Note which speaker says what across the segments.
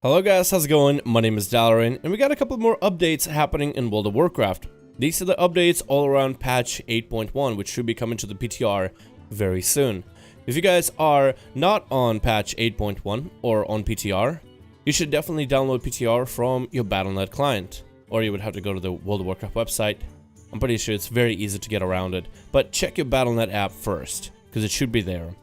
Speaker 1: Hello guys, how's it going? My name is TIRAN, and we got a couple more updates happening in World of Warcraft. These are the updates all around patch 8.1, which should be coming to the PTR very soon. If you guys are not on patch 8.1 or on PTR, you should definitely download PTR from your Battle.net client, or you would have to go to the World of Warcraft website. I'm pretty sure it's very easy to get around it, but check your Battle.net app first, because it should be there.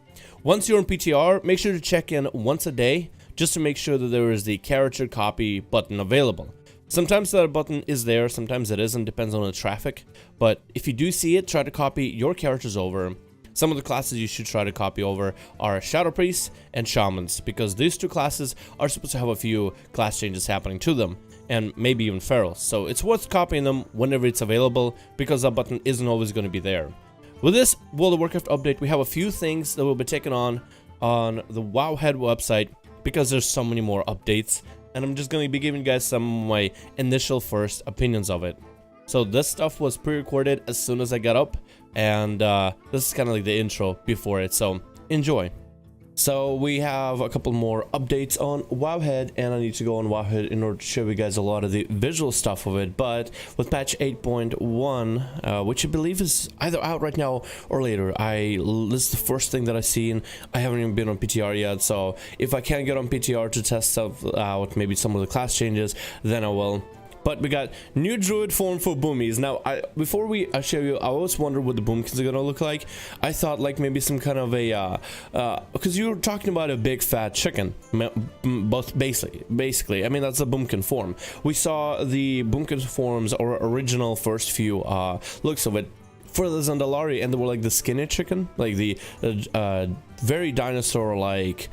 Speaker 1: Once you're on PTR, make sure to check in once a day, just to make sure that there is the character copy button available. Sometimes that button is there, sometimes it isn't, depends on the traffic. But if you do see it, try to copy your characters over. Some of the classes you should try to copy over are Shadow Priests and Shamans, because these two classes are supposed to have a few class changes happening to them, and maybe even Ferals. So it's worth copying them whenever it's available, because that button isn't always going to be there. With this World of Warcraft update, we have a few things that will be taken on the Wowhead website, because there's so many more updates, and I'm just going to be giving you guys some of my initial first opinions of it. So this stuff was pre-recorded as soon as I got up, and this is kind of like the intro before it, so enjoy. So we have a couple more updates on Wowhead, and I need to go on Wowhead in order to show you guys a lot of the visual stuff of it. But with patch 8.1, which I believe is either out right now or later, this is the first thing that I've seen. I haven't even been on PTR yet, so if I can't get on PTR to test stuff out, maybe some of the class changes, then I will. But we got new Druid form for boomies. Now, before we show you, I always wondered what the boomkins are gonna look like. I thought like maybe some kind of a, because you were talking about a big fat chicken, both basically. I mean, that's a boomkin form. We saw the boomkin forms or original first few looks of it for the Zandalari, and they were like the skinny chicken, like the very dinosaur-like,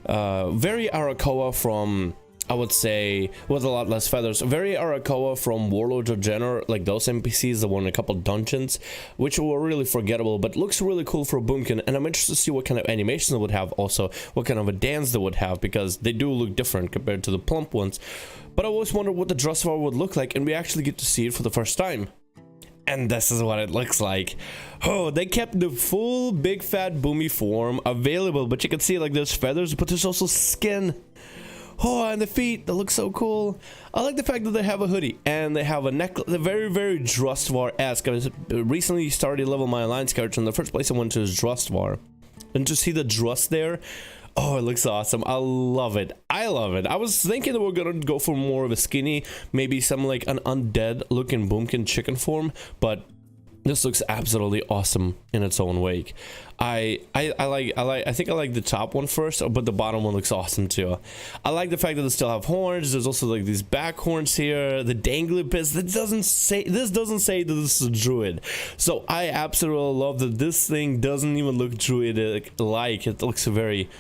Speaker 1: very Arakoa from, I would say, with a lot less feathers. Very Arakoa from Warlords of Draenor, like those NPCs that were in a couple dungeons, which were really forgettable, but looks really cool for a boomkin. And I'm interested to see what kind of animation they would have, also what kind of a dance they would have, because they do look different compared to the plump ones. But I always wondered what the Drustvar would look like, and we actually get to see it for the first time. And this is what it looks like. Oh, they kept the full big fat boomy form available, but you can see like there's feathers, but there's also skin. Oh, and the feet, that looks so cool. I like the fact that they have a hoodie and they have a necklace, they're very Drustvar-esque. I recently started to level my alliance character, and the first place I went to is Drustvar. And to see the Drust there, oh, it looks awesome. I love it. I love it. I was thinking that we're gonna go for more of a skinny, maybe some like an undead looking boomkin chicken form, but this looks absolutely awesome in its own way. I think I like the top one first, but the bottom one looks awesome too. I like the fact that they still have horns. There's also like these back horns here, the dangly bits. This doesn't say that this is a druid. So I absolutely love that this thing doesn't even look druid-like. It looks very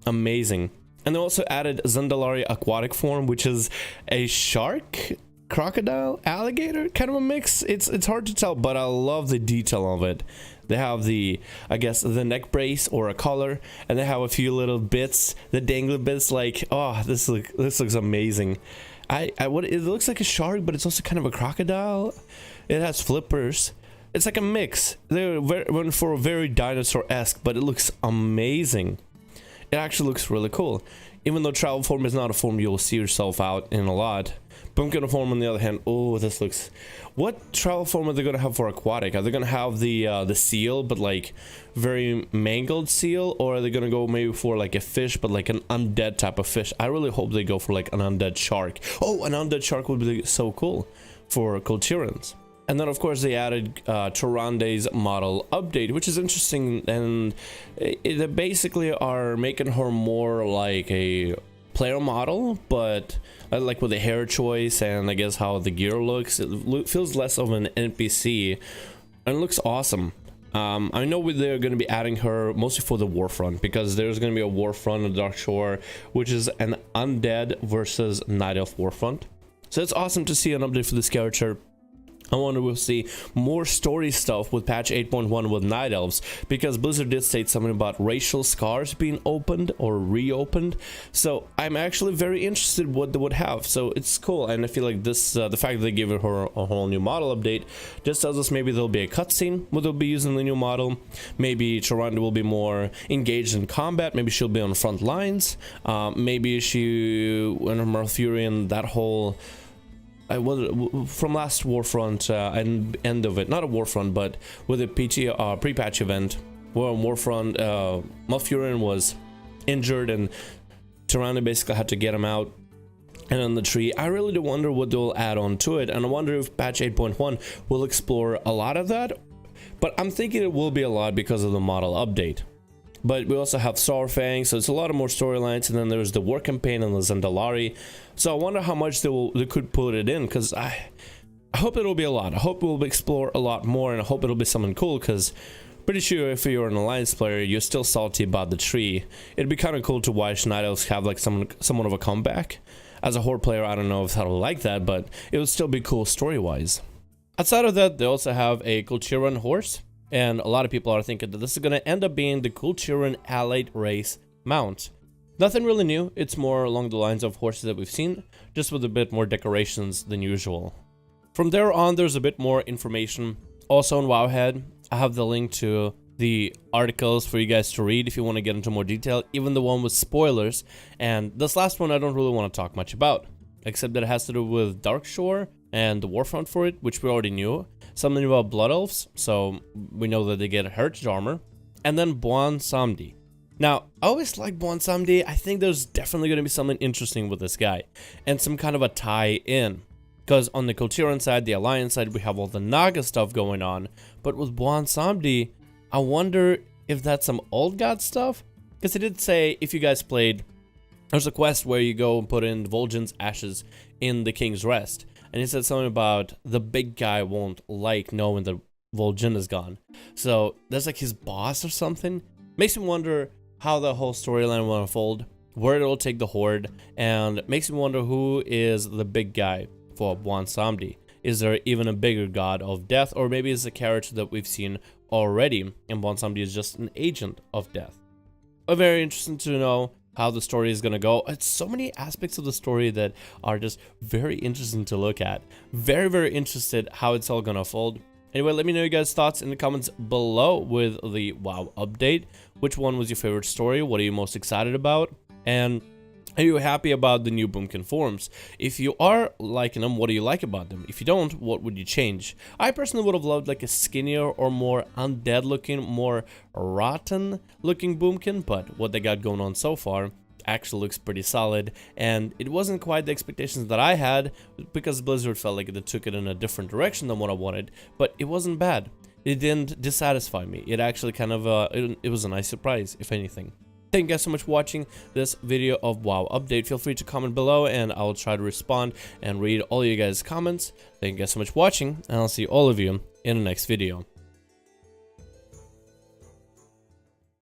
Speaker 1: amazing. And they also added Zandalari aquatic form, which is a shark, crocodile, alligator, kind of a mix. It's hard to tell, but I love the detail of it. They have the, I guess, the neck brace or a collar, and they have a few little bits, the dangly bits. Like, oh, this looks amazing. It looks like a shark, but it's also kind of a crocodile. It has flippers. It's like a mix. They went for a very dinosaur-esque, but it looks amazing. It actually looks really cool. Even though travel form is not a form you'll see yourself out in a lot. Boomkin form on the other hand, oh, this looks... What travel form are they going to have for aquatic? Are they going to have the seal, but like very mangled seal? Or are they going to go maybe for like a fish, but like an undead type of fish? I really hope they go for like an undead shark. Oh, an undead shark would be so cool for Tirans. And then of course they added Tyran's model update, which is interesting, and they basically are making her more like a player model, but like with the hair choice and I guess how the gear looks, it feels less of an NPC, and it looks awesome. I know they're going to be adding her mostly for the Warfront, because there's going to be a Warfront on Dark Shore, which is an undead versus Night Elf Warfront. So it's awesome to see an update for this character. I wonder we'll see more story stuff with patch 8.1 with Night Elves, because Blizzard did state something about racial scars being opened or reopened. So I'm actually very interested what they would have. So it's cool, and I feel like this, the fact that they gave her a whole new model update, just tells us maybe there'll be a cutscene where they'll be using the new model. Maybe Terron will be more engaged in combat. Maybe she'll be on the front lines. Maybe she, when Malfurion, that whole from last Warfront and end of it, not a Warfront, but with a pre-patch event where on Warfront Malfurion was injured and Tyranny basically had to get him out and on the tree. I really do wonder what they'll add on to it, and I wonder if patch 8.1 will explore a lot of that, but I'm thinking it will be a lot because of the model update. But we also have Starfang, so it's a lot of more storylines, and then there's the war campaign and the Zandalari. So I wonder how much they could put it in, because I hope it'll be a lot. I hope we'll explore a lot more, and I hope it'll be something cool, because pretty sure if you're an Alliance player, you're still salty about the tree. It'd be kind of cool to watch Night Elves have like somewhat of a comeback. As a Horde player, I don't know if I would like that, but it would still be cool story-wise. Outside of that, they also have a TIRAN horse. And a lot of people are thinking that this is going to end up being the TIRAN allied race mount. Nothing really new, it's more along the lines of horses that we've seen, just with a bit more decorations than usual. From there on, there's a bit more information. Also on Wowhead, I have the link to the articles for you guys to read if you want to get into more detail, even the one with spoilers. And this last one I don't really want to talk much about, except that it has to do with Darkshore and the Warfront for it, which we already knew. Something about Blood Elves, so we know that they get Heritage Armor. And then Buon Samdi. Now, I always like Buon Samdi. I think there's definitely going to be something interesting with this guy. And some kind of a tie-in. Because on the TIRAN side, the Alliance side, we have all the Naga stuff going on. But with Buon Samdi, I wonder if that's some Old God stuff? Because it did say, if you guys played, there's a quest where you go and put in Vol'jin's ashes in the King's Rest. And he said something about the big guy won't like knowing that Vol'jin is gone. So that's like his boss or something. Makes me wonder how the whole storyline will unfold, where it'll take the Horde, and makes me wonder who is the big guy for Buon Samdi. Is there even a bigger god of death, or maybe it's a character that we've seen already, and Buon Samdi is just an agent of death? Very interesting to know how the story is gonna go. It's so many aspects of the story that are just very interesting to look at. Very, very interested how it's all gonna unfold. Anyway, let me know your guys' thoughts in the comments below with the WoW update. Which one was your favorite story? What are you most excited about? And are you happy about the new Boomkin forms? If you are liking them, what do you like about them? If you don't, what would you change? I personally would have loved like a skinnier or more undead looking, more rotten looking Boomkin, but what they got going on so far actually looks pretty solid, and it wasn't quite the expectations that I had, because Blizzard felt like they took it in a different direction than what I wanted, but it wasn't bad. It didn't dissatisfy me. It actually kind of, it was a nice surprise, if anything. Thank you guys so much for watching this video of WoW Update. Feel free to comment below and I'll try to respond and read all you guys' comments. Thank you guys so much for watching, and I'll see all of you in the next video.